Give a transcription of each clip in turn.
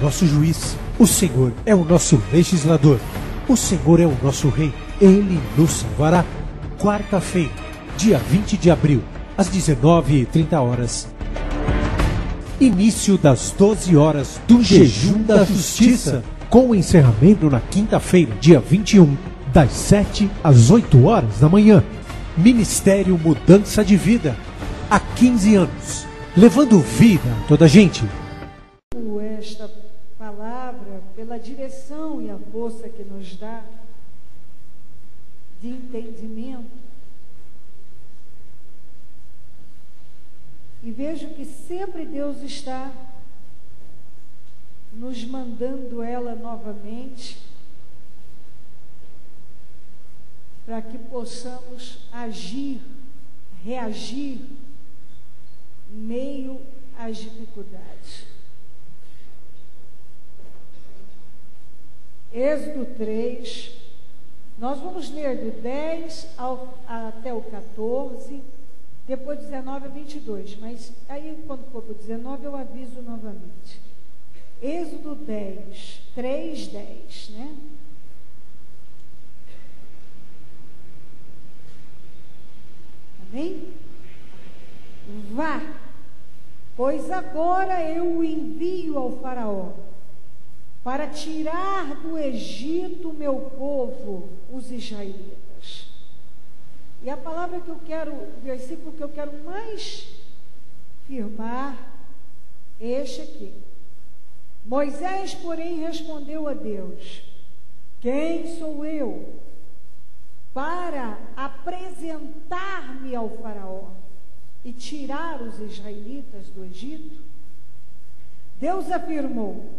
nosso juiz. O Senhor é o nosso legislador. O Senhor é o nosso rei. Ele nos salvará. Quarta-feira, dia 20 de abril, às 19h30. Início das 12 horas do Jejum da Justiça, com o encerramento na quinta-feira, dia 21, das 7 às 8 horas da manhã. Ministério Mudança de Vida, há 15 anos, levando vida a toda a gente. Esta palavra, pela direção e a força que nos dá de entendimento, e vejo que sempre Deus está nos mandando ela novamente, para que possamos agir, reagir em meio às dificuldades. Êxodo 3, nós vamos ler do 10 até o 14, depois 19 a 22, mas aí quando for para o 19 eu aviso novamente. Êxodo 10, 3, 10, né? Amém? Vá, pois agora eu o envio ao faraó, para tirar do Egito o meu povo, os israelitas. E a palavra que eu quero, o versículo que eu quero mais firmar, é este aqui. Moisés, porém, respondeu a Deus: quem sou eu para apresentar-me ao faraó e tirar os israelitas do Egito? Deus afirmou: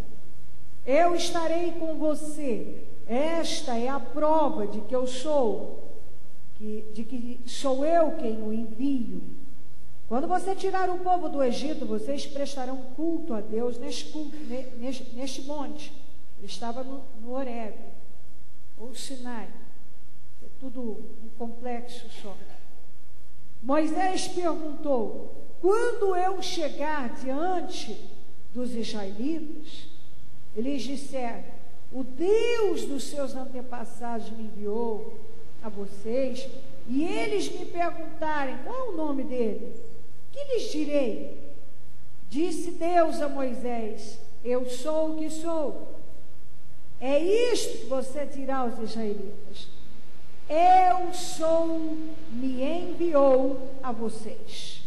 eu estarei com você. Esta é a prova de que eu sou, de que sou eu quem o envio. Quando você tirar o povo do Egito, vocês prestarão culto a Deus neste monte. Ele estava no Horebe, ou Sinai. É tudo um complexo só. Moisés perguntou: quando eu chegar diante dos israelitas, eles disseram: o Deus dos seus antepassados me enviou a vocês, e eles me perguntarem qual é o nome dele, que lhes direi? Disse Deus a Moisés: eu sou o que sou. É isto que você dirá aos israelitas: eu sou, me enviou a vocês.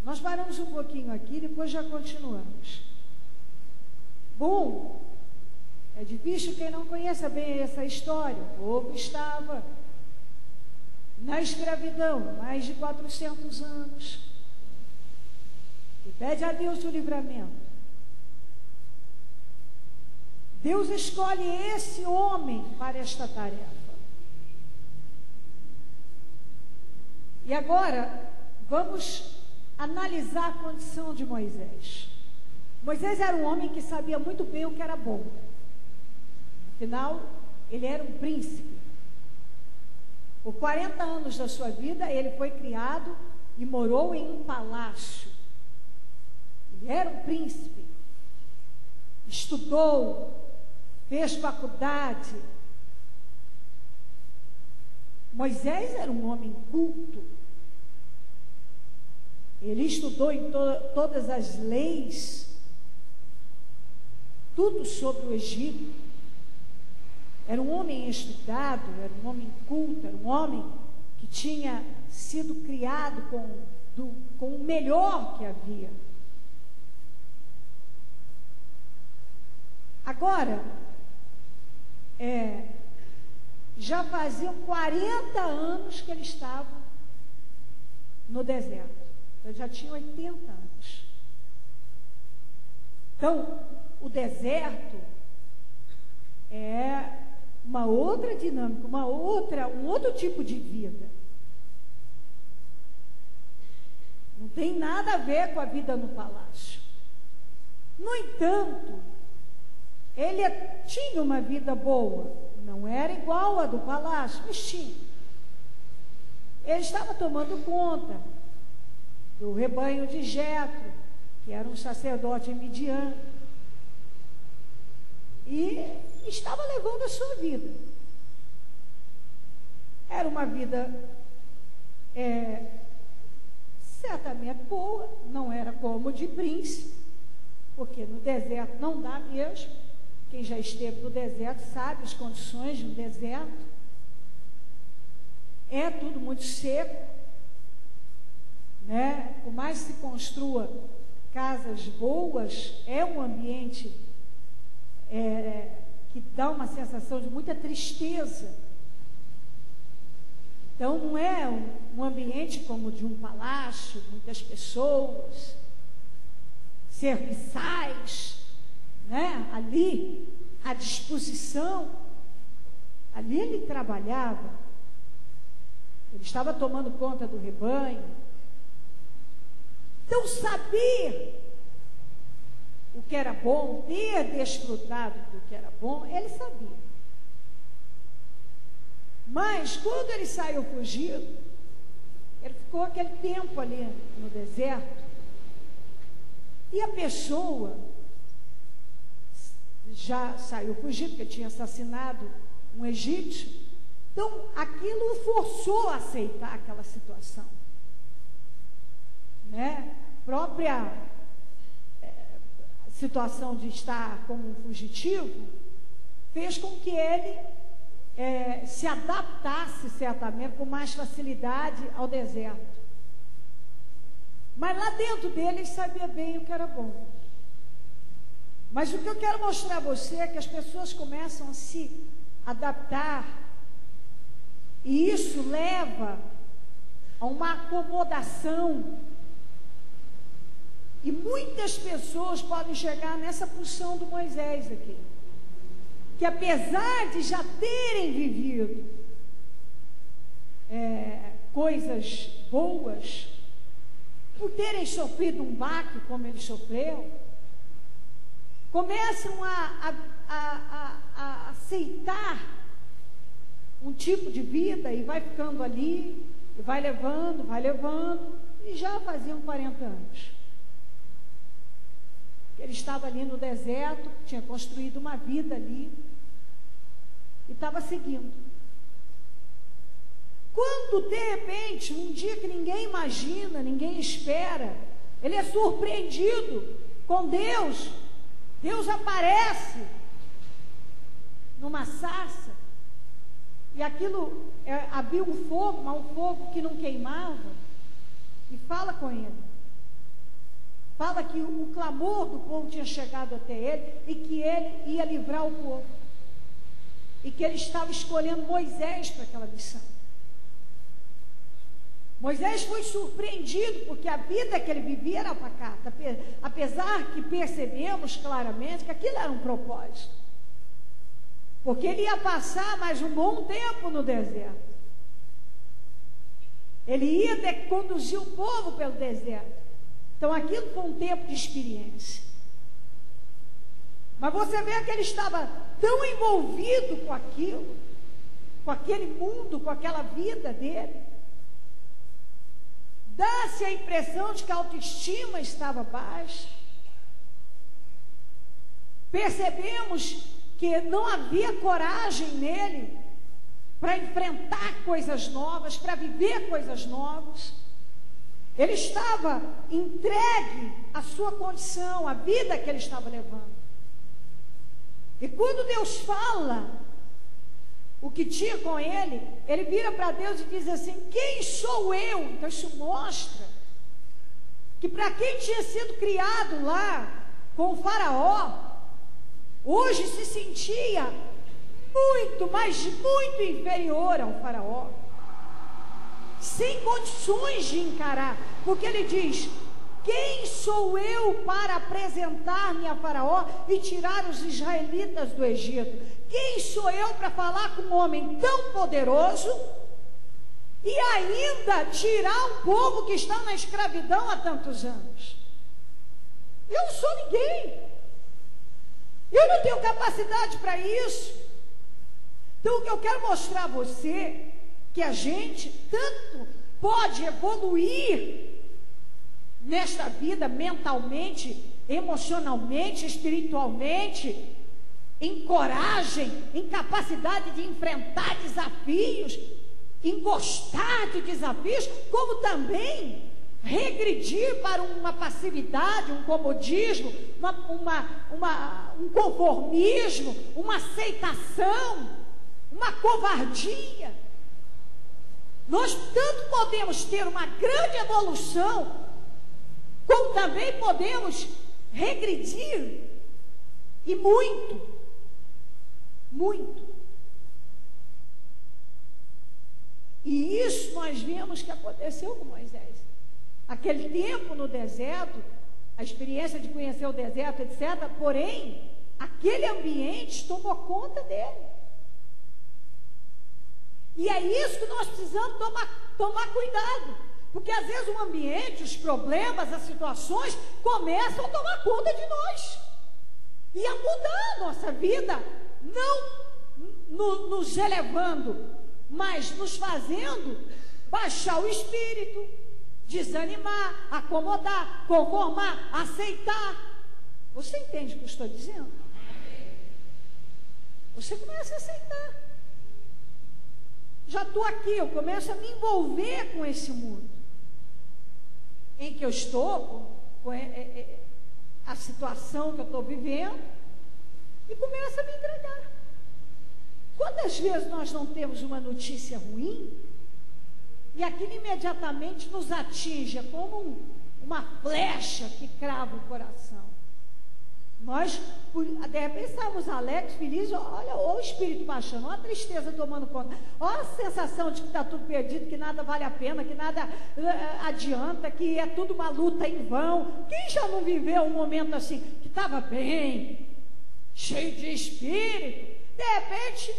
Nós paramos um pouquinho aqui, depois já continuamos. Bom, é difícil quem não conheça bem essa história. O povo estava na escravidão, mais de 400 anos, e pede a Deus o livramento. Deus escolhe esse homem para esta tarefa. E agora, vamos analisar a condição de Moisés. Moisés era um homem que sabia muito bem o que era bom. Afinal, ele era um príncipe. Por 40 anos da sua vida, ele foi criado e morou em um palácio. Ele era um príncipe. Estudou, fez faculdade. Moisés era um homem culto. Ele estudou em todas as leis, tudo sobre o Egito. Era um homem estudado, era um homem culto, era um homem que tinha sido criado com o melhor que havia. Agora, já faziam 40 anos que ele estava no deserto. Ele já tinha 80 anos. Então, o deserto é uma outra dinâmica, um outro tipo de vida. Não tem nada a ver com a vida no palácio. No entanto, ele tinha uma vida boa. Não era igual a do palácio, mas tinha. Ele estava tomando conta do rebanho de Jetro, que era um sacerdote midian. e estava levando a sua vida. Era uma vida certamente boa, não era como de príncipe, porque no deserto não dá mesmo. Quem já esteve no deserto sabe as condições de um deserto. É tudo muito seco, né? Por mais que se construa casas boas, é um ambiente que dá uma sensação de muita tristeza. Então não é um ambiente como de um palácio, muitas pessoas, serviçais, né? Ali, à disposição. Ali ele trabalhava, ele estava tomando conta do rebanho. Então saber o que era bom, ter desfrutado do que era bom, ele sabia. Mas quando ele saiu fugido, ele ficou aquele tempo ali no deserto, e a pessoa já saiu fugido, porque tinha assassinado um egípcio. Então aquilo o forçou a aceitar aquela situação, né? A própria situação de estar como um fugitivo fez com que ele se adaptasse certamente com mais facilidade ao deserto. Mas lá dentro dele ele sabia bem o que era bom. Mas o que eu quero mostrar a você é que as pessoas começam a se adaptar, e isso leva a uma acomodação. E muitas pessoas podem chegar nessa posição do Moisés aqui, que apesar de já terem vivido coisas boas, por terem sofrido um baque como ele sofreu, começam a aceitar um tipo de vida e vai ficando ali, e vai levando, e já faziam 40 anos. Ele estava ali no deserto, tinha construído uma vida ali, e estava seguindo. Quando, de repente, um dia que ninguém imagina, ninguém espera, ele é surpreendido com Deus. Deus aparece numa sarça, e aquilo havia um fogo, mas um fogo que não queimava, e fala com ele. Fala que o clamor do povo tinha chegado até ele, e que ele ia livrar o povo, e que ele estava escolhendo Moisés para aquela missão. Moisés foi surpreendido, porque a vida que ele vivia era pacata, apesar que percebemos claramente que aquilo era um propósito, porque ele ia passar mais um bom tempo no deserto. Ele ia conduzir o povo pelo deserto. Então aquilo foi um tempo de experiência. Mas você vê que ele estava tão envolvido com aquilo, com aquele mundo, com aquela vida dele. Dá-se a impressão de que a autoestima estava baixa. Percebemos que não havia coragem nele para enfrentar coisas novas, para viver coisas novas. Ele estava entregue à sua condição, à vida que ele estava levando. E quando Deus fala o que tinha com ele, ele vira para Deus e diz assim: quem sou eu? Então isso mostra que para quem tinha sido criado lá com o faraó, hoje se sentia muito, mas muito inferior ao faraó, sem condições de encarar, porque ele diz: quem sou eu para apresentar-me a faraó e tirar os israelitas do Egito? Quem sou eu para falar com um homem tão poderoso e ainda tirar um povo que está na escravidão há tantos anos? Eu não sou ninguém. Eu não tenho capacidade para isso. Então o que eu quero mostrar a você, que a gente tanto pode evoluir nesta vida mentalmente, emocionalmente, espiritualmente, em coragem, em capacidade de enfrentar desafios, em gostar de desafios, como também regredir para uma passividade, um comodismo, um conformismo, uma aceitação, uma covardia. Nós tanto podemos ter uma grande evolução, como também podemos regredir, e muito, muito. E isso nós vemos que aconteceu com Moisés. Aquele tempo no deserto, a experiência de conhecer o deserto, etc., porém, aquele ambiente tomou conta dele. E é isso que nós precisamos tomar cuidado. Porque às vezes o ambiente, os problemas, as situações começam a tomar conta de nós. E a mudar a nossa vida, não nos elevando, mas nos fazendo baixar o espírito, desanimar, acomodar, conformar, aceitar. Você entende o que eu estou dizendo? Você começa a aceitar. Já estou aqui, eu começo a me envolver com esse mundo em que eu estou, com a situação que eu estou vivendo, e começo a me entregar. Quantas vezes nós não temos uma notícia ruim e aquilo imediatamente nos atinge como uma flecha que crava o coração? Nós, de repente, estamos alegres, felizes, olha o espírito baixando, olha a tristeza tomando conta, olha a sensação de que está tudo perdido, que nada vale a pena, que nada adianta, que é tudo uma luta em vão. Quem já não viveu um momento assim, que estava bem, cheio de espírito, de repente,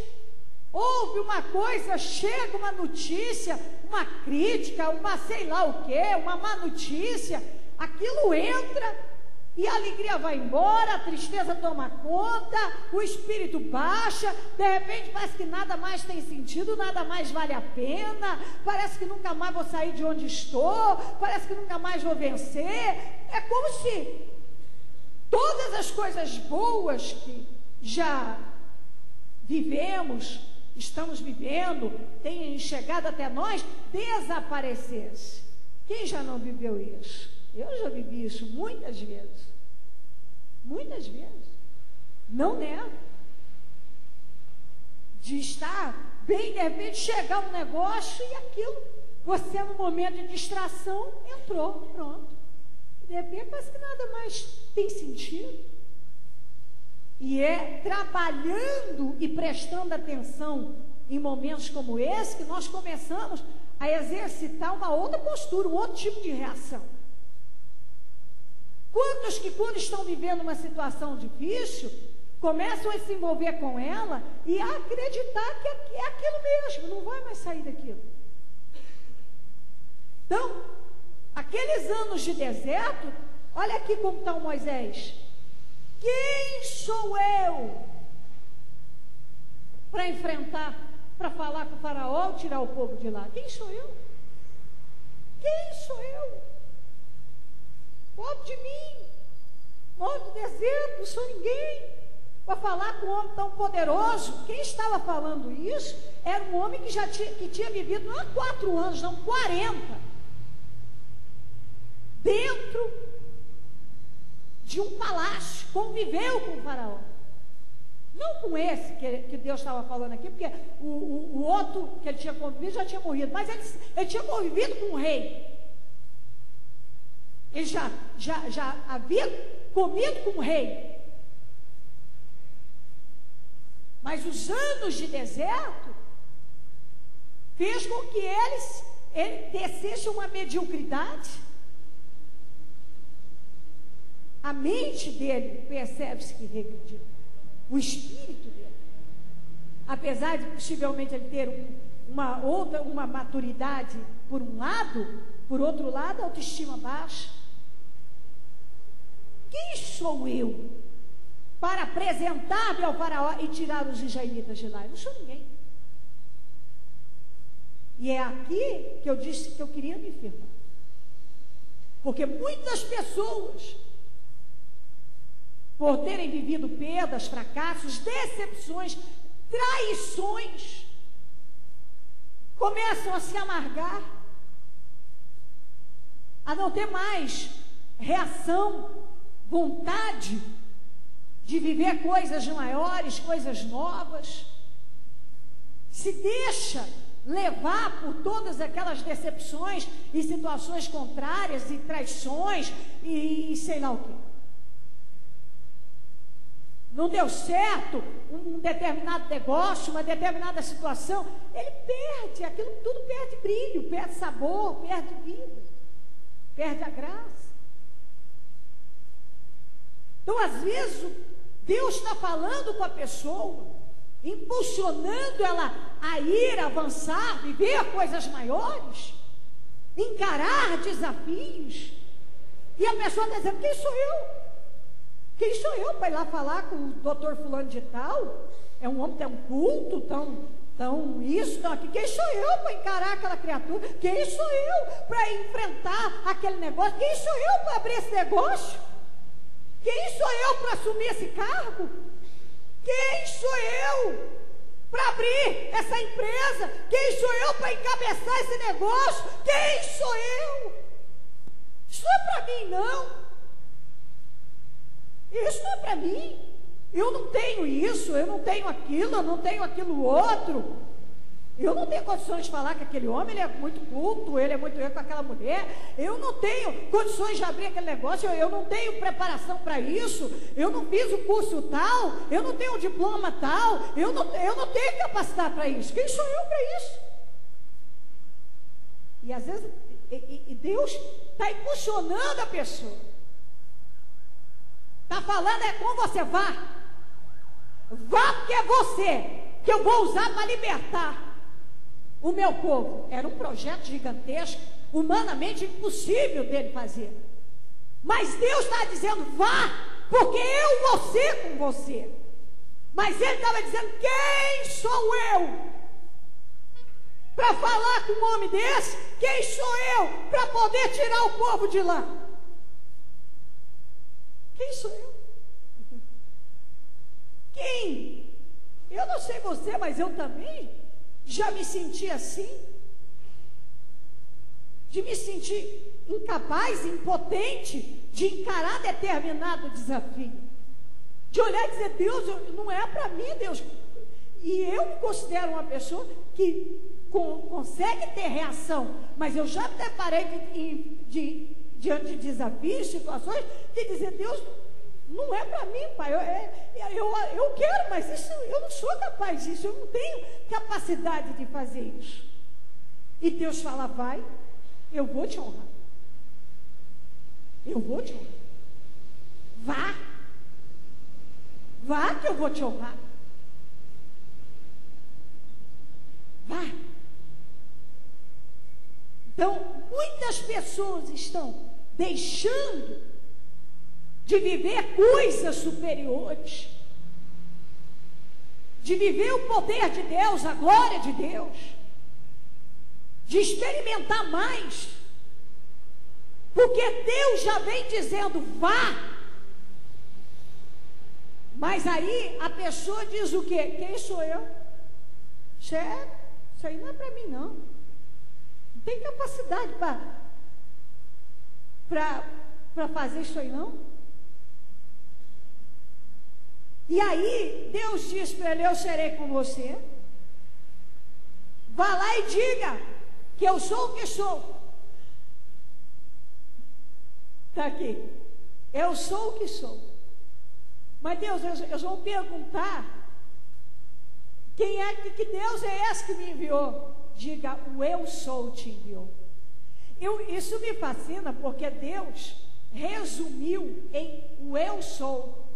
houve uma coisa, chega uma notícia, uma crítica, uma sei lá o quê, uma má notícia, aquilo entra, e a alegria vai embora, a tristeza toma conta, o espírito baixa, de repente parece que nada mais tem sentido, nada mais vale a pena, parece que nunca mais vou sair de onde estou, parece que nunca mais vou vencer. É como se todas as coisas boas que já vivemos, estamos vivendo, têm chegado até nós, desaparecessem. Quem já não viveu isso? Eu já vivi isso muitas vezes. Muitas vezes. Não nego. De estar bem, de repente chegar um negócio e aquilo, você no momento de distração, entrou, pronto. De repente parece que nada mais tem sentido. E é trabalhando e prestando atenção em momentos como esse que nós começamos a exercitar uma outra postura, um outro tipo de reação. Quantos que quando estão vivendo uma situação difícil, começam a se envolver com ela e a acreditar que é aquilo mesmo, não vai mais sair daquilo. Então, aqueles anos de deserto, olha aqui como está o Moisés. Quem sou eu para enfrentar, para falar com o faraó, tirar o povo de lá? Quem sou eu? Quem sou eu? Pobre de mim, pobre do deserto, não sou ninguém para falar com um homem tão poderoso. Quem estava falando isso era um homem que tinha vivido não há 4 anos, não, 40, dentro de um palácio, conviveu com o faraó. Não com esse que Deus estava falando aqui, porque o outro que ele tinha convivido já tinha morrido, mas ele tinha convivido com o rei. Ele já havia comido com o rei. Mas os anos de deserto fez com que ele descesse uma mediocridade. A mente dele, percebe-se que regrediu. O espírito dele. Apesar de possivelmente ele ter uma maturidade por um lado, por outro lado, a autoestima baixa. Quem sou eu para apresentar-me ao faraó e tirar os israelitas de lá? Eu não sou ninguém. E é aqui que eu disse que eu queria me firmar. Porque muitas pessoas por terem vivido perdas, fracassos, decepções, traições, começam a se amargar, a não ter mais reação, vontade de viver coisas maiores, coisas novas, se deixa levar por todas aquelas decepções e situações contrárias e traições e sei lá o quê. Não deu certo um determinado negócio, uma determinada situação, ele perde, aquilo tudo perde brilho, perde sabor, perde vida, perde a graça. Então, às vezes, Deus está falando com a pessoa, impulsionando ela a ir, avançar, viver coisas maiores, encarar desafios, e a pessoa está dizendo: quem sou eu? Quem sou eu para ir lá falar com o doutor fulano de tal? É um homem tão culto, tão isso, tão aqui. Quem sou eu para encarar aquela criatura? Quem sou eu para enfrentar aquele negócio? Quem sou eu para abrir esse negócio? Quem sou eu para assumir esse cargo? Quem sou eu para abrir essa empresa? Quem sou eu para encabeçar esse negócio? Quem sou eu? Isso não é para mim, não. Isso não é para mim. Eu não tenho isso, eu não tenho aquilo, eu não tenho aquilo outro. Eu não tenho condições de falar que aquele homem ele é muito culto, ele é muito eu com aquela mulher. Eu não tenho condições de abrir aquele negócio, eu não tenho preparação para isso. Eu não fiz o curso tal, eu não tenho o diploma tal, eu não tenho capacidade para isso. Quem sou eu para isso? E às vezes Deus está impulsionando a pessoa. Está falando é com você, vá. Vá porque é você que eu vou usar para libertar o meu povo. Era um projeto gigantesco, humanamente impossível dele fazer. Mas Deus está dizendo: vá, porque eu vou ser com você. Mas ele estava dizendo: quem sou eu para falar com um homem desse? Quem sou eu para poder tirar o povo de lá? Quem sou eu? Quem? Eu não sei você, mas eu também já me senti assim, de me sentir incapaz, impotente de encarar determinado desafio, de olhar e dizer: Deus, não é para mim, Deus. E eu me considero uma pessoa que consegue ter reação, mas eu já me deparei diante de desafios, situações, de dizer: Deus, não é para mim, Pai, eu quero, mas isso, eu não sou capaz disso, eu não tenho capacidade de fazer isso. E Deus fala: vai, eu vou te honrar, eu vou te honrar, vá que eu vou te honrar, vá. Então, muitas pessoas estão deixando de viver coisas superiores, de viver o poder de Deus, a glória de Deus, de experimentar mais, porque Deus já vem dizendo: vá. Mas aí a pessoa diz o quê? Quem sou eu? Sério? Isso aí não é para mim, não. Não tem capacidade para fazer isso aí, não. E aí, Deus diz para ele: eu serei com você. Vá lá e diga que eu sou o que sou. Está aqui. Eu sou o que sou. Mas Deus, eles vão perguntar: quem é que Deus é esse que me enviou? Diga: o eu sou te enviou. Isso me fascina, porque Deus resumiu em o eu sou.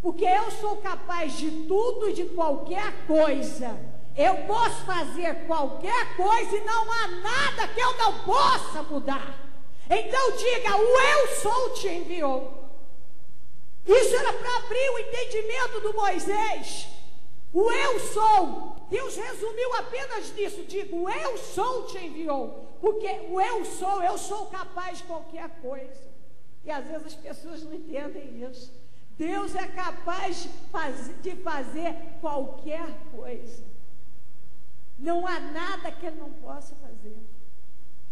Porque eu sou capaz de tudo e de qualquer coisa. Eu posso fazer qualquer coisa e não há nada que eu não possa mudar. Então diga: o eu sou te enviou. Isso era para abrir o entendimento do Moisés. O eu sou. Deus resumiu apenas nisso. Diga: o eu sou te enviou. Porque o eu sou capaz de qualquer coisa. E às vezes as pessoas não entendem isso. Deus é capaz de fazer qualquer coisa. Não há nada que Ele não possa fazer.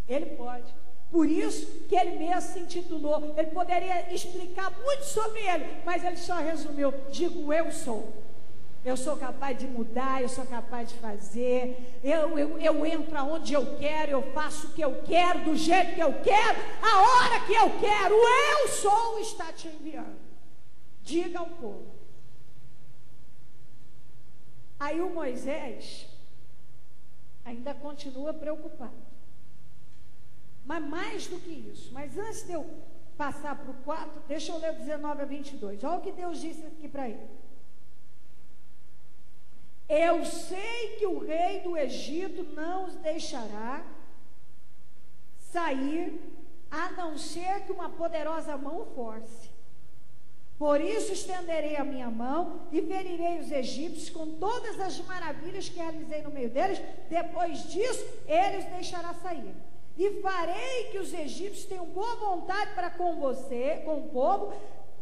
Ele pode. Por isso que Ele mesmo se intitulou. Ele poderia explicar muito sobre Ele, mas Ele só resumiu: digo, eu sou. Eu sou capaz de mudar, eu sou capaz de fazer, eu entro aonde eu quero, eu faço o que eu quero, do jeito que eu quero, a hora que eu quero. Eu sou está te enviando. Diga ao povo. Aí o Moisés ainda continua preocupado. Mas mais do que isso, mas antes de eu passar para o 4, deixa eu ler 19 a 22. Olha o que Deus disse aqui para ele. Eu sei que o rei do Egito não os deixará sair, a não ser que uma poderosa mão o force. Por isso estenderei a minha mão e ferirei os egípcios com todas as maravilhas que realizei no meio deles. Depois disso, ele os deixará sair. E farei que os egípcios tenham boa vontade para com você, com o povo,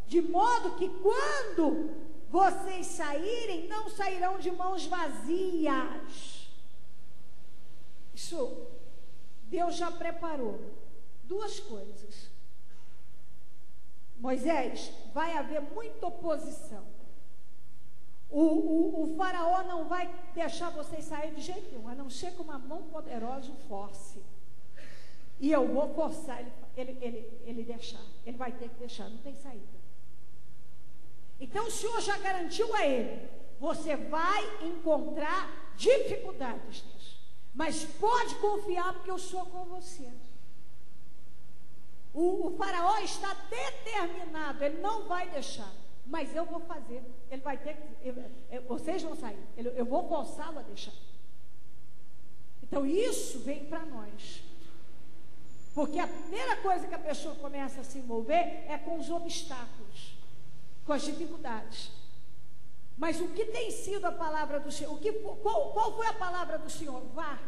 de modo que quando vocês saírem, não sairão de mãos vazias. Isso, Deus já preparou duas coisas. Moisés, vai haver muita oposição. O faraó não vai deixar vocês saírem de jeito nenhum, a não ser com uma mão poderosa o force. E eu vou forçar ele deixar. Ele vai ter que deixar, não tem saída. Então o Senhor já garantiu a ele: você vai encontrar dificuldades nisso, mas pode confiar, porque eu sou com você. O faraó está determinado, ele não vai deixar, mas eu vou fazer. Ele vai ter que, vocês vão sair, eu vou forçá-lo a deixar. Então isso vem para nós, porque a primeira coisa que a pessoa começa a se envolver é com os obstáculos, com as dificuldades. Mas o que tem sido a palavra do Senhor? Qual foi a palavra do Senhor? Vá,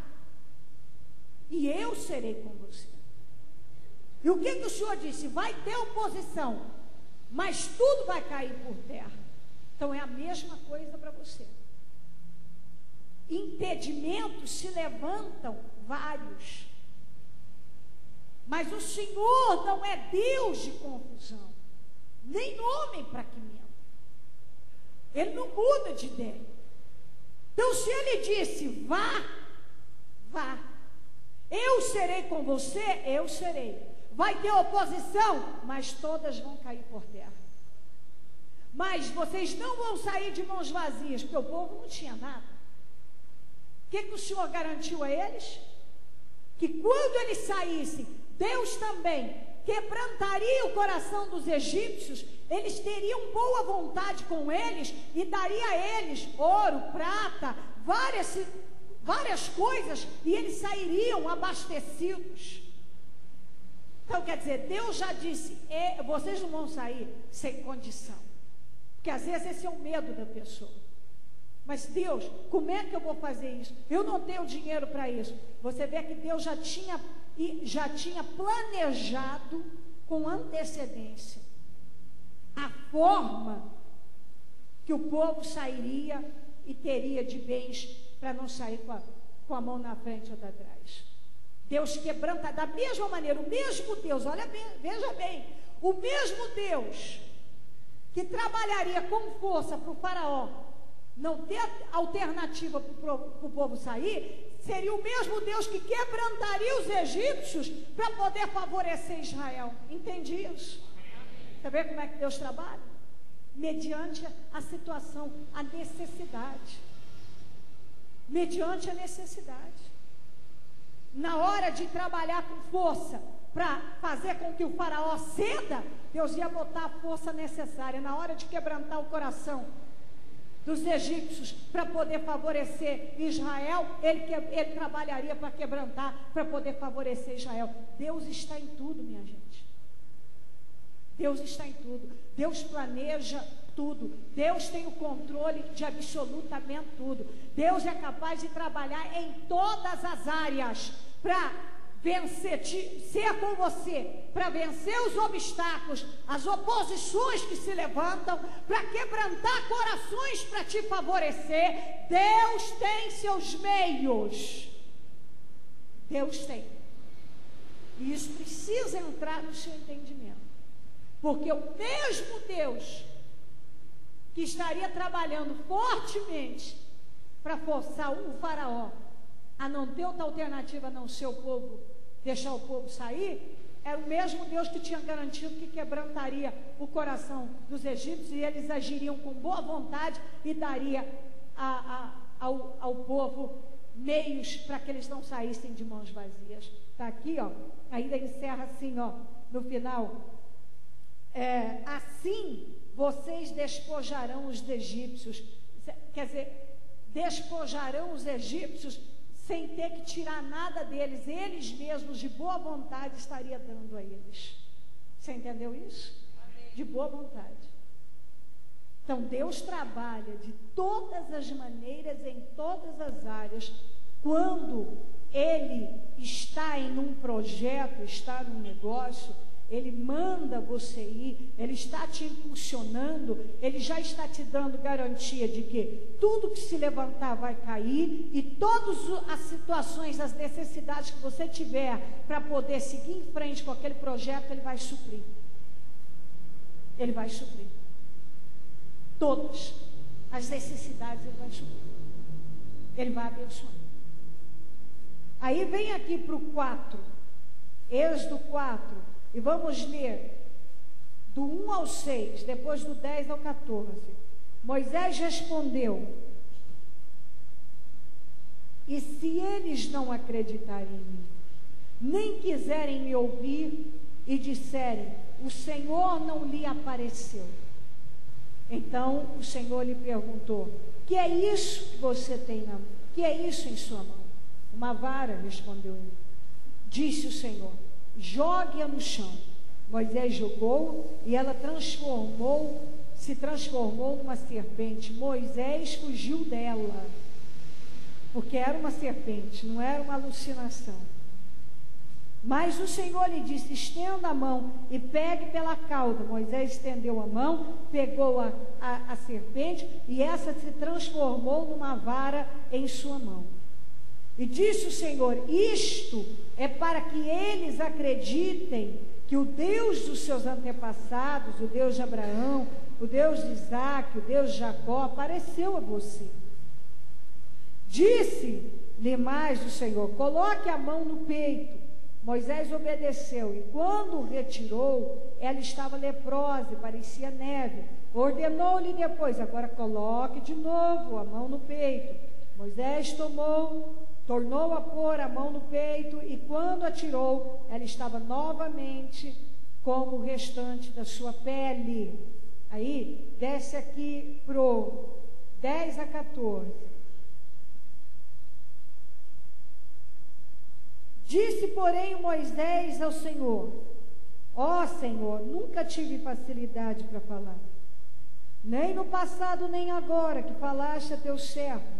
e eu serei com você. E o que o Senhor disse? Vai ter oposição, mas tudo vai cair por terra. Então é a mesma coisa para você. Impedimentos se levantam vários, mas o Senhor não é Deus de confusão, nem homem para que minta. Ele não muda de ideia. Então se Ele disse vá, vá, eu serei com você, eu serei. Vai ter oposição, mas todas vão cair por terra. Mas vocês não vão sair de mãos vazias, porque o povo não tinha nada. O que o Senhor garantiu a eles? Que quando eles saíssem, Deus também quebrantaria o coração dos egípcios. Eles teriam boa vontade com eles e daria a eles ouro, prata, várias coisas, e eles sairiam abastecidos. Então quer dizer, Deus já disse, vocês não vão sair sem condição, porque às vezes esse é o medo da pessoa. Mas Deus, como é que eu vou fazer isso? Eu não tenho dinheiro para isso. Você vê que Deus já tinha planejado com antecedência a forma que o povo sairia e teria de bens para não sair com a mão na frente ou atrás. Deus quebranta da mesma maneira, o mesmo Deus, olha bem, veja bem, o mesmo Deus que trabalharia com força para o faraó não ter alternativa para o povo sair, seria o mesmo Deus que quebrantaria os egípcios para poder favorecer Israel. Entende isso? Você vê como é que Deus trabalha? Mediante a situação, a necessidade. Mediante a necessidade. Na hora de trabalhar com força para fazer com que o faraó ceda, Deus ia botar a força necessária. Na hora de quebrantar o coração dos egípcios para poder favorecer Israel, ele trabalharia para quebrantar, para poder favorecer Israel. Deus está em tudo, minha gente. Deus está em tudo. Deus planeja tudo. Deus tem o controle de absolutamente tudo. Deus é capaz de trabalhar em todas as áreas para ser com você, para vencer os obstáculos, as oposições que se levantam, para quebrantar corações, para te favorecer. Deus tem seus meios. Deus tem. E isso precisa entrar no seu entendimento. Porque o mesmo Deus que estaria trabalhando fortemente para forçar o faraó a não ter outra alternativa a não ser o povo, deixar o povo sair, era o mesmo Deus que tinha garantido que quebrantaria o coração dos egípcios e eles agiriam com boa vontade e daria ao povo meios para que eles não saíssem de mãos vazias. Está aqui, ó, ainda encerra assim, ó, no final. Assim vocês despojarão os egípcios, quer dizer, despojarão os egípcios sem ter que tirar nada deles, eles mesmos de boa vontade estaria dando a eles. Você entendeu isso? Amém. De boa vontade. Então Deus trabalha de todas as maneiras, em todas as áreas. Quando Ele está em um projeto, está num negócio, Ele manda você ir, Ele está te impulsionando, Ele já está te dando garantia de que tudo que se levantar vai cair e todas as situações, as necessidades que você tiver para poder seguir em frente com aquele projeto, Ele vai suprir. Ele vai suprir. Todas as necessidades Ele vai suprir. Ele vai abençoar. Aí vem aqui para o 4, Êxodo 4, e vamos ler do 1 ao 6, depois do 10 ao 14. Moisés respondeu: e se eles não acreditarem em mim, nem quiserem me ouvir e disserem, o Senhor não lhe apareceu? Então o Senhor lhe perguntou: que é isso que você tem na mão? Que é isso em sua mão? Uma vara, respondeu ele. Disse o Senhor: jogue-a no chão. Moisés jogou e ela se transformou numa serpente. Moisés fugiu dela, porque era uma serpente, não era uma alucinação. Mas o Senhor lhe disse: estenda a mão e pegue pela cauda. Moisés estendeu a mão, pegou a serpente e essa se transformou numa vara em sua mão. E disse o Senhor: isto é para que eles acreditem que o Deus dos seus antepassados, o Deus de Abraão, o Deus de Isaac, o Deus de Jacó, apareceu a você. Disse-lhe mais o Senhor: coloque a mão no peito. Moisés obedeceu, e quando o retirou, ela estava leprosa e parecia neve. Ordenou-lhe depois: agora coloque de novo a mão no peito. Moisés tornou a pôr a mão no peito, e quando a tirou, ela estava novamente como o restante da sua pele. Aí, desce aqui pro 10 a 14. Disse, porém, Moisés ao Senhor: ó Senhor, nunca tive facilidade para falar, nem no passado nem agora que falaste a teu servo.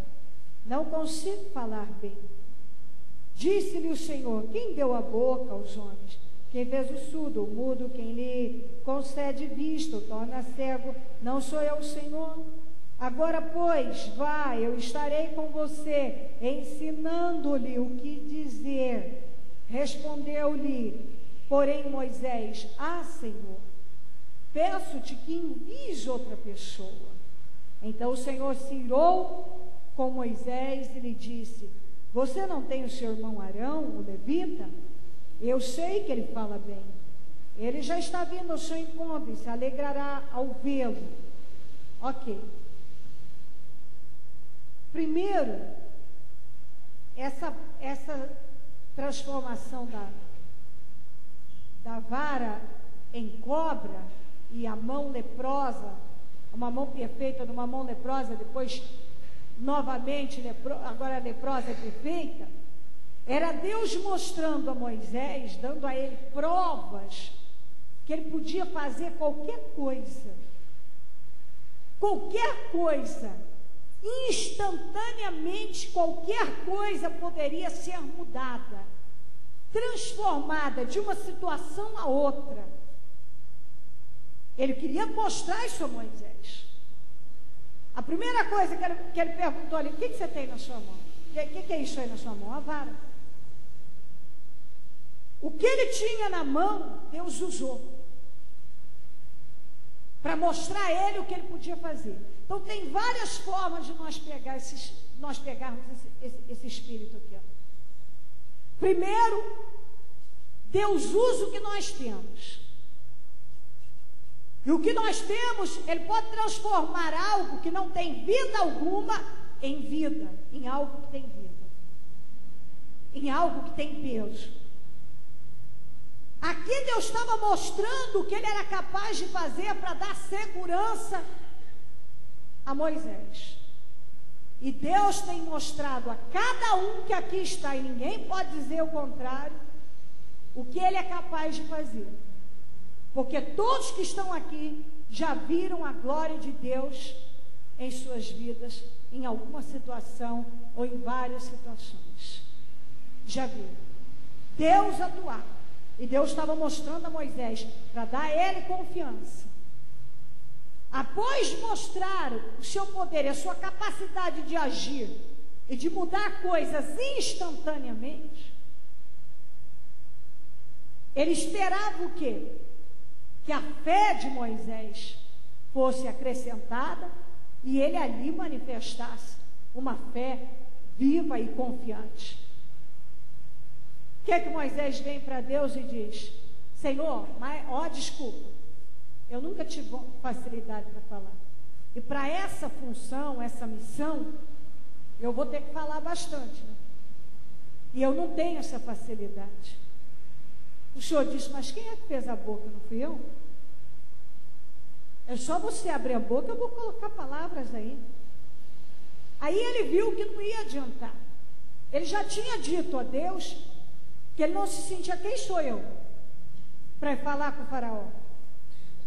Não consigo falar bem. Disse-lhe o Senhor: quem deu a boca aos homens? Quem fez o surdo, o mudo, quem lhe concede vista, o torna cego? Não sou eu o Senhor? Agora, pois, vá, eu estarei com você, ensinando-lhe o que dizer. Respondeu-lhe, porém, Moisés: ah, Senhor, peço-te que envies outra pessoa. Então o Senhor se irou com Moisés e lhe disse: você não tem o seu irmão Arão, o levita? Eu sei que ele fala bem. Ele já está vindo ao seu encontro e se alegrará ao vê-lo. Ok. Primeiro, essa transformação da vara em cobra e a mão leprosa, uma mão perfeita numa mão leprosa, depois novamente agora a leprosa é perfeita, era Deus mostrando a Moisés, dando a ele provas que ele podia fazer qualquer coisa, instantaneamente qualquer coisa poderia ser mudada, transformada de uma situação a outra. Ele queria mostrar isso a Moisés. A primeira coisa que ele perguntou ali: o que você tem na sua mão? O que é isso aí na sua mão? A vara. O que ele tinha na mão, Deus usou para mostrar a ele o que ele podia fazer. Então tem várias formas de nós pegarmos esse espírito aqui. Ó. Primeiro, Deus usa o que nós temos. E o que nós temos, Ele pode transformar algo que não tem vida alguma em vida, em algo que tem vida, em algo que tem peso. Aqui Deus estava mostrando o que Ele era capaz de fazer para dar segurança a Moisés. E Deus tem mostrado a cada um que aqui está, e ninguém pode dizer o contrário, o que Ele é capaz de fazer. Porque todos que estão aqui já viram a glória de Deus em suas vidas, em alguma situação ou em várias situações. Já viram. Deus atuar. E Deus estava mostrando a Moisés para dar a ele confiança. Após mostrar o seu poder e a sua capacidade de agir e de mudar coisas instantaneamente, ele esperava o quê? Que a fé de Moisés fosse acrescentada e ele ali manifestasse uma fé viva e confiante. O que é que Moisés vem para Deus e diz: Senhor, desculpa, eu nunca tive facilidade para falar. E para essa função, essa missão, eu vou ter que falar bastante, né? E eu não tenho essa facilidade. O Senhor disse: mas quem é que fez a boca? Não fui eu? É só você abrir a boca, eu vou colocar palavras aí. Aí ele viu que não ia adiantar. Ele já tinha dito a Deus que ele não se sentia: quem sou eu para falar com o faraó?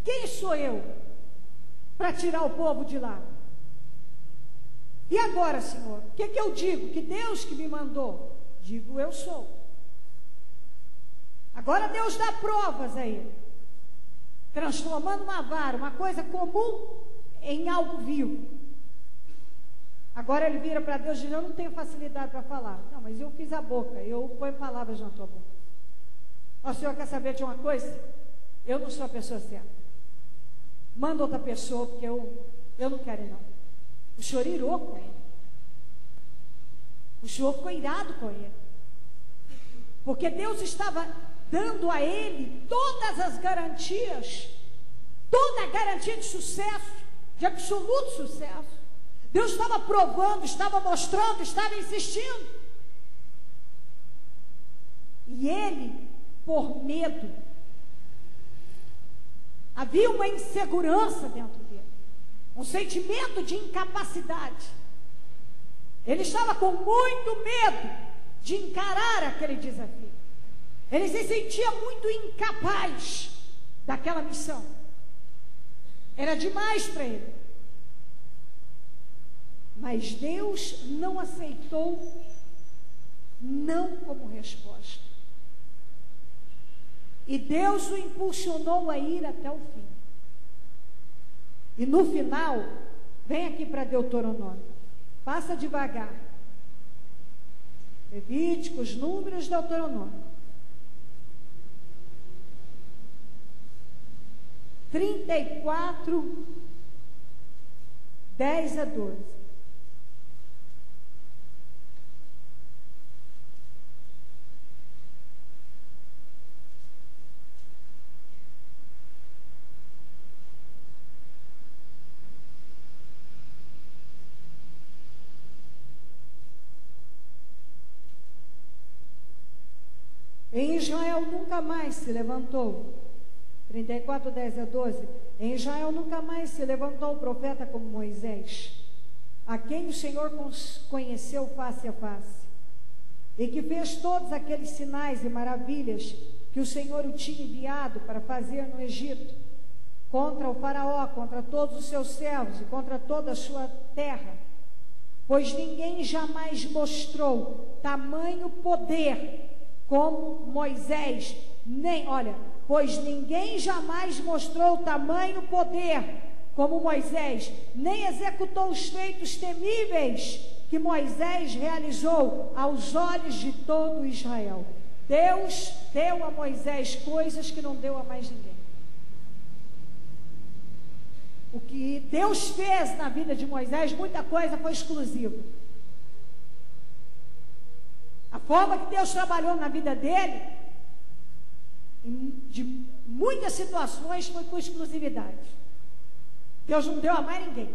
Quem sou eu para tirar o povo de lá? E agora, Senhor, o que eu digo? Que Deus que me mandou? Digo: eu sou. Agora Deus dá provas a ele, transformando uma vara, uma coisa comum, em algo vivo. Agora ele vira para Deus e diz: eu não tenho facilidade para falar. Não, mas eu fiz a boca, eu ponho palavras na tua boca. O Senhor quer saber de uma coisa? Eu não sou a pessoa certa. Manda outra pessoa, porque eu não quero não. O Senhor irou com ele. O Senhor ficou irado com ele. Porque Deus estava dando a ele todas as garantias, toda a garantia de sucesso, de absoluto sucesso. Deus estava provando, estava mostrando, estava insistindo. E ele, por medo, havia uma insegurança dentro dele, um sentimento de incapacidade. Ele estava com muito medo de encarar aquele desafio. Ele se sentia muito incapaz daquela missão. Era demais para ele. Mas Deus não aceitou não como resposta. E Deus o impulsionou a ir até o fim. E no final, vem aqui para Deuteronômio. Passa devagar. Levíticos, Números, Deuteronômio. 34, 10 a 12. Em Israel nunca mais se levantou, 34, 10 a 12, em Israel nunca mais se levantou um profeta como Moisés, a quem o Senhor conheceu face a face, e que fez todos aqueles sinais e maravilhas que o Senhor o tinha enviado para fazer no Egito, contra o faraó, contra todos os seus servos e contra toda a sua terra, pois ninguém jamais mostrou tamanho poder como Moisés, pois ninguém jamais mostrou tamanho poder como Moisés, nem executou os feitos temíveis que Moisés realizou aos olhos de todo Israel. Deus deu a Moisés coisas que não deu a mais ninguém. O que Deus fez na vida de Moisés, muita coisa foi exclusiva. A forma que Deus trabalhou na vida dele, de muitas situações, foi com exclusividade. Deus não deu a mais ninguém.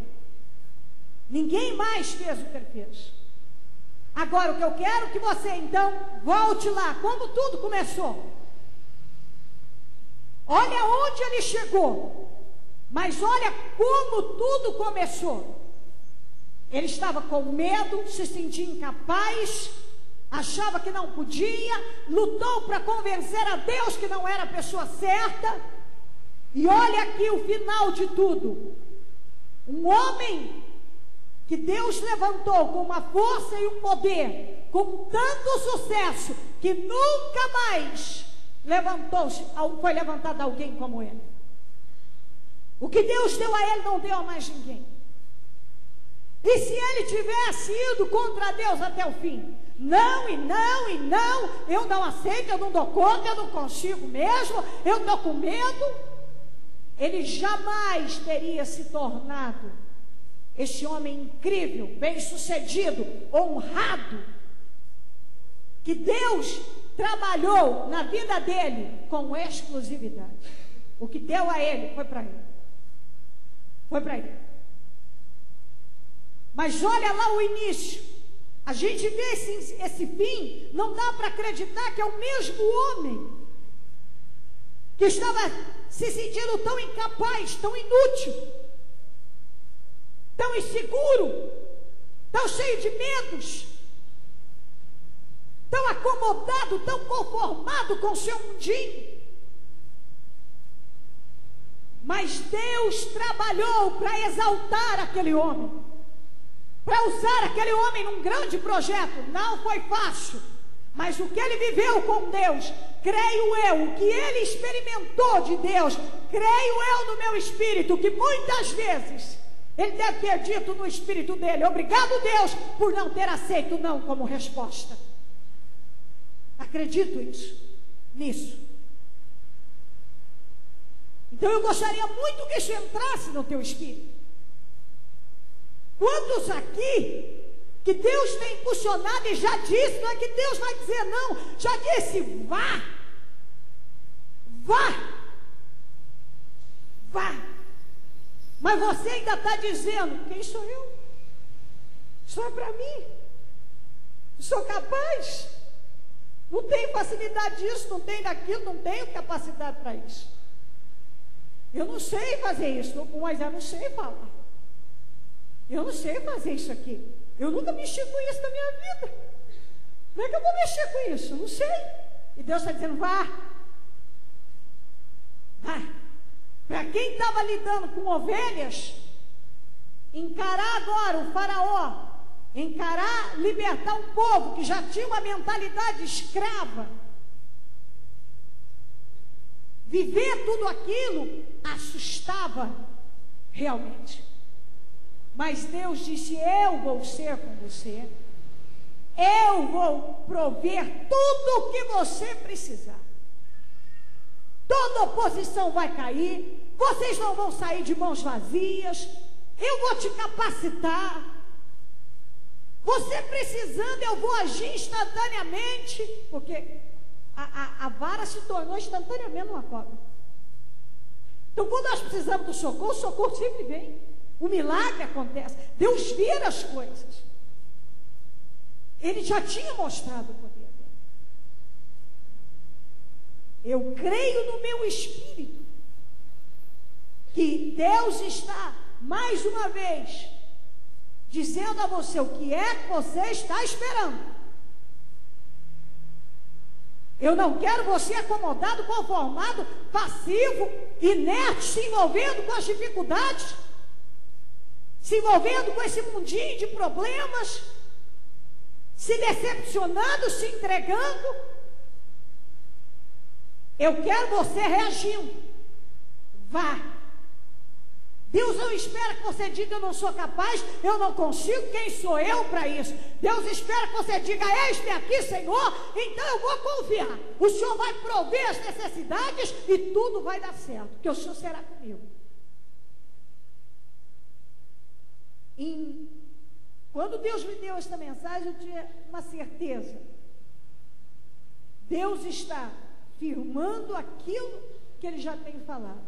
Ninguém mais fez o que ele fez. Agora, o que eu quero que você, então, volte lá, como tudo começou. Olha onde ele chegou. Mas olha como tudo começou. Ele estava com medo, se sentia incapaz, achava que não podia, lutou para convencer a Deus que não era a pessoa certa. E olha aqui o final de tudo. Um homem que Deus levantou com uma força e um poder, com tanto sucesso, que nunca mais foi levantado alguém como ele. O que Deus deu a ele não deu a mais ninguém. E se ele tivesse ido contra Deus até o fim, não, eu não aceito, eu não dou conta, eu não consigo mesmo, eu estou com medo, ele jamais teria se tornado esse homem incrível, bem-sucedido, honrado, que Deus trabalhou na vida dele com exclusividade. O que deu a ele foi para ele. Foi para ele. Mas olha lá o início. A gente vê esse fim, não dá para acreditar que é o mesmo homem que estava se sentindo tão incapaz, tão inútil, tão inseguro, tão cheio de medos, tão acomodado, tão conformado com o seu mundinho. Mas Deus trabalhou para exaltar aquele homem, para usar aquele homem num grande projeto. Não foi fácil, mas o que ele viveu com Deus, creio eu, o que ele experimentou de Deus, creio eu no meu espírito, que muitas vezes ele deve ter dito no espírito dele: obrigado, Deus, por não ter aceito não como resposta. Acredito nisso. Então eu gostaria muito que isso entrasse no teu espírito. Quantos aqui que Deus tem impulsionado e já disse, não é que Deus vai dizer não, já disse: vá, mas você ainda está dizendo: quem sou eu? Só para mim, sou capaz, não tenho facilidade disso, não tenho daquilo, não tenho capacidade para isso. Eu não sei fazer isso, mas eu não sei falar. Eu não sei fazer isso aqui. Eu nunca mexi com isso na minha vida. Como é que eu vou mexer com isso? Eu não sei. E Deus está dizendo: vá. Para quem estava lidando com ovelhas, encarar agora o faraó, libertar um povo que já tinha uma mentalidade escrava, viver tudo aquilo assustava realmente. Mas Deus disse: eu vou ser com você, eu vou prover tudo o que você precisar. Toda oposição vai cair, vocês não vão sair de mãos vazias, eu vou te capacitar. Você precisando, eu vou agir instantaneamente, porque a vara se tornou instantaneamente uma cobra. Então, quando nós precisamos do socorro, o socorro sempre vem. O milagre acontece. Deus vira as coisas. Ele já tinha mostrado o poder dele. Eu creio no meu espírito que Deus está, mais uma vez, dizendo a você o que é que você está esperando. Eu não quero você acomodado, conformado, passivo, inerte, se envolvendo com as dificuldades, se envolvendo com esse mundinho de problemas, se decepcionando, se entregando. Eu quero você reagindo. Vá. Deus não espera que você diga: eu não sou capaz, eu não consigo, quem sou eu para isso? Deus espera que você diga: eis-me aqui, Senhor, então eu vou confiar. O Senhor vai prover as necessidades e tudo vai dar certo, porque o Senhor será comigo. Quando Deus me deu esta mensagem, eu tinha uma certeza. Deus está firmando aquilo que Ele já tem falado.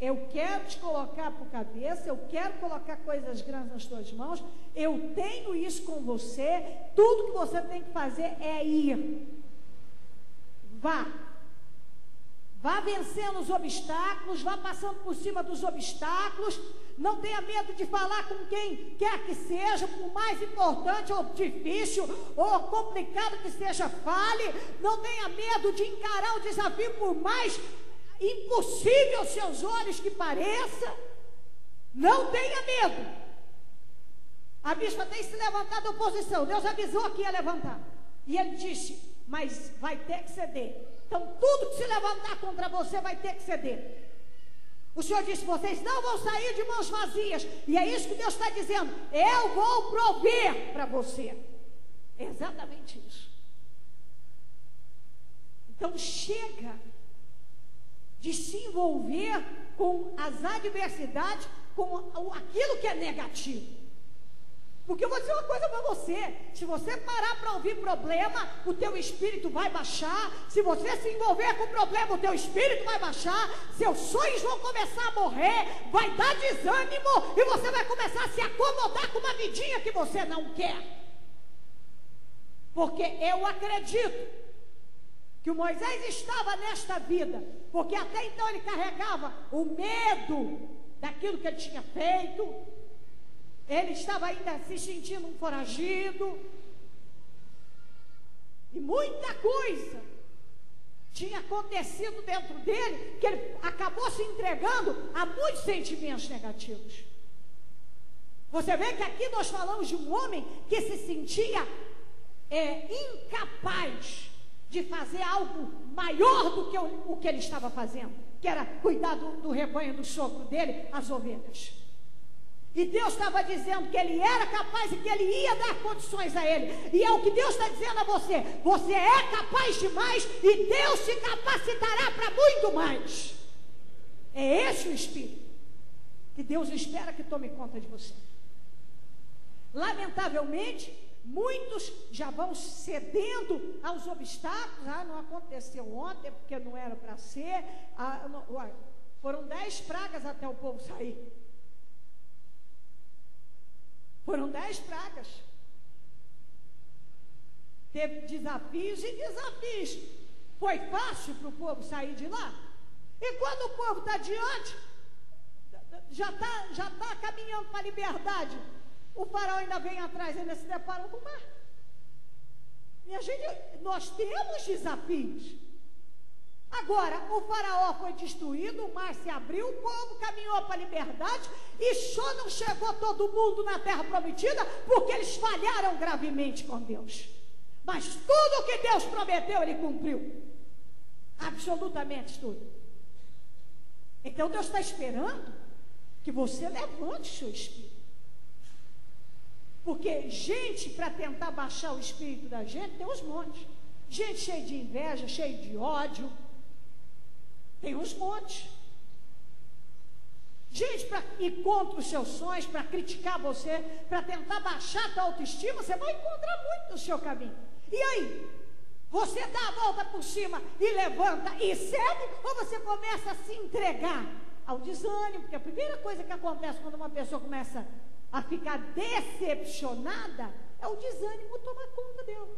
Eu quero te colocar por cabeça, eu quero colocar coisas grandes nas tuas mãos, eu tenho isso com você, tudo que você tem que fazer é ir. Vá. Vá vencendo os obstáculos, vá passando por cima dos obstáculos, não tenha medo de falar com quem quer que seja, por mais importante ou difícil ou complicado que seja, fale, não tenha medo de encarar o desafio, por mais impossível aos seus olhos que pareça, não tenha medo. A bispa tem se levantado da oposição, Deus avisou que ia levantar, e Ele disse: mas vai ter que ceder. Então tudo que se levantar contra você vai ter que ceder. O Senhor disse: vocês não vão sair de mãos vazias, e é isso que Deus está dizendo: eu vou prover para você. É exatamente isso. Então chega de se envolver com as adversidades, com aquilo que é negativo. Porque eu vou dizer uma coisa para você: se você parar para ouvir problema, o teu espírito vai baixar. Se você se envolver com o problema, o teu espírito vai baixar. Seus sonhos vão começar a morrer, vai dar desânimo, e você vai começar a se acomodar com uma vidinha que você não quer. Porque eu acredito que o Moisés estava nesta vida, porque até então ele carregava o medo daquilo que ele tinha feito. Ele estava ainda se sentindo um foragido, e muita coisa tinha acontecido dentro dele, que ele acabou se entregando a muitos sentimentos negativos. Você vê que aqui nós falamos de um homem que se sentia incapaz de fazer algo maior do que o que ele estava fazendo, que era cuidar do rebanho do sogro dele, as ovelhas. E Deus estava dizendo que ele era capaz e que ele ia dar condições a ele. E é o que Deus está dizendo a você: você é capaz demais e Deus se capacitará para muito mais. É esse o espírito que Deus espera que tome conta de você. Lamentavelmente, muitos já vão cedendo aos obstáculos. Não aconteceu ontem porque não era para ser. Foram 10 pragas até o povo sair. Foram 10 pragas. Teve desafios e desafios. Foi fácil para o povo sair de lá? E quando o povo está diante, já tá caminhando para a liberdade, o faraó ainda vem atrás, ainda se depara com o mar. Minha gente, nós temos desafios. Agora, o faraó foi destruído, o mar se abriu, o povo caminhou para a liberdade, e só não chegou todo mundo na terra prometida porque eles falharam gravemente com Deus. Mas tudo o que Deus prometeu, Ele cumpriu. Absolutamente tudo. Então Deus está esperando que você levante seu espírito. Porque gente, para tentar baixar o espírito da gente, tem uns montes. Gente cheia de inveja, cheia de ódio, tem uns montes. Gente para ir contra os seus sonhos, para criticar você, para tentar baixar a tua autoestima, você vai encontrar muito no seu caminho. E aí? Você dá a volta por cima e levanta e segue, ou você começa a se entregar ao desânimo? Porque a primeira coisa que acontece quando uma pessoa começa a ficar decepcionada é o desânimo tomar conta dela.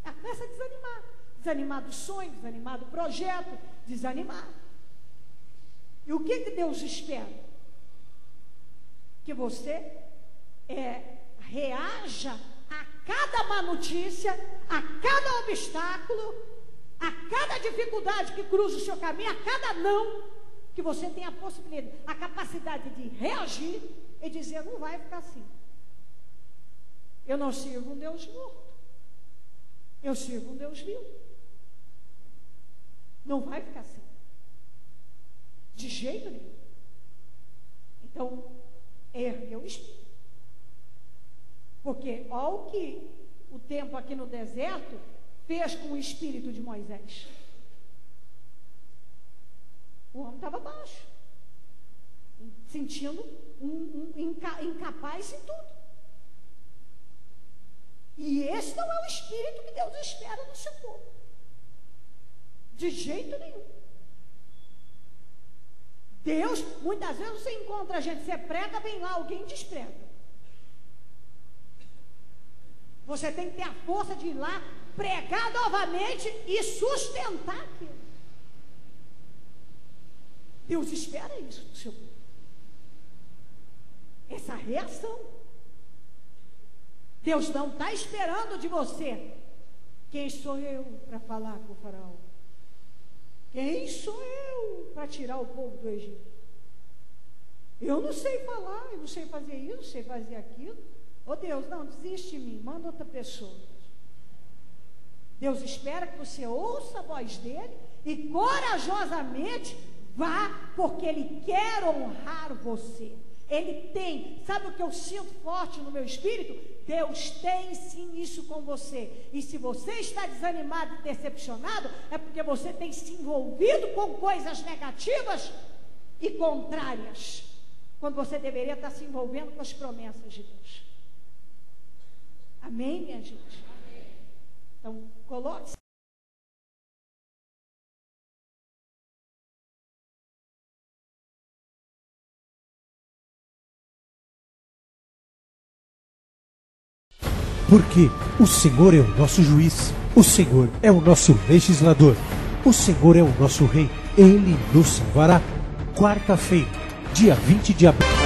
Ela começa a desanimar. Desanimar do sonho, desanimar do projeto, desanimar. E o que Deus espera? Que você reaja a cada má notícia, a cada obstáculo, a cada dificuldade que cruza o seu caminho, a cada não, que você tenha a possibilidade, a capacidade de reagir e dizer: não vai ficar assim. Eu não sirvo um Deus morto, eu sirvo um Deus vivo. Não vai ficar assim. De jeito nenhum. Então, ergue o espírito. Porque olha o que o tempo aqui no deserto fez com o espírito de Moisés. O homem estava baixo, sentindo incapaz em tudo. E esse não é o espírito que Deus espera no seu povo. De jeito nenhum. Deus, muitas vezes você encontra a gente, você prega, vem lá, alguém desprega. Você tem que ter a força de ir lá, pregar novamente e sustentar aquilo. Deus espera isso do seu povo. Essa reação. Deus não está esperando de você. Quem sou eu para falar com o faraó? Quem sou eu para tirar o povo do Egito? Eu não sei falar, eu não sei fazer isso, não sei fazer aquilo. Ô Deus, não, desiste de mim, manda outra pessoa. Deus espera que você ouça a voz dele e corajosamente vá, porque ele quer honrar você. Ele tem, sabe o que eu sinto forte no meu espírito? Deus tem sim isso com você. E se você está desanimado e decepcionado, é porque você tem se envolvido com coisas negativas e contrárias, quando você deveria estar se envolvendo com as promessas de Deus. Amém, minha gente? Amém. Então, coloque-se. Porque o Senhor é o nosso juiz, o Senhor é o nosso legislador, o Senhor é o nosso rei, Ele nos salvará. Quarta-feira, dia 20 de abril.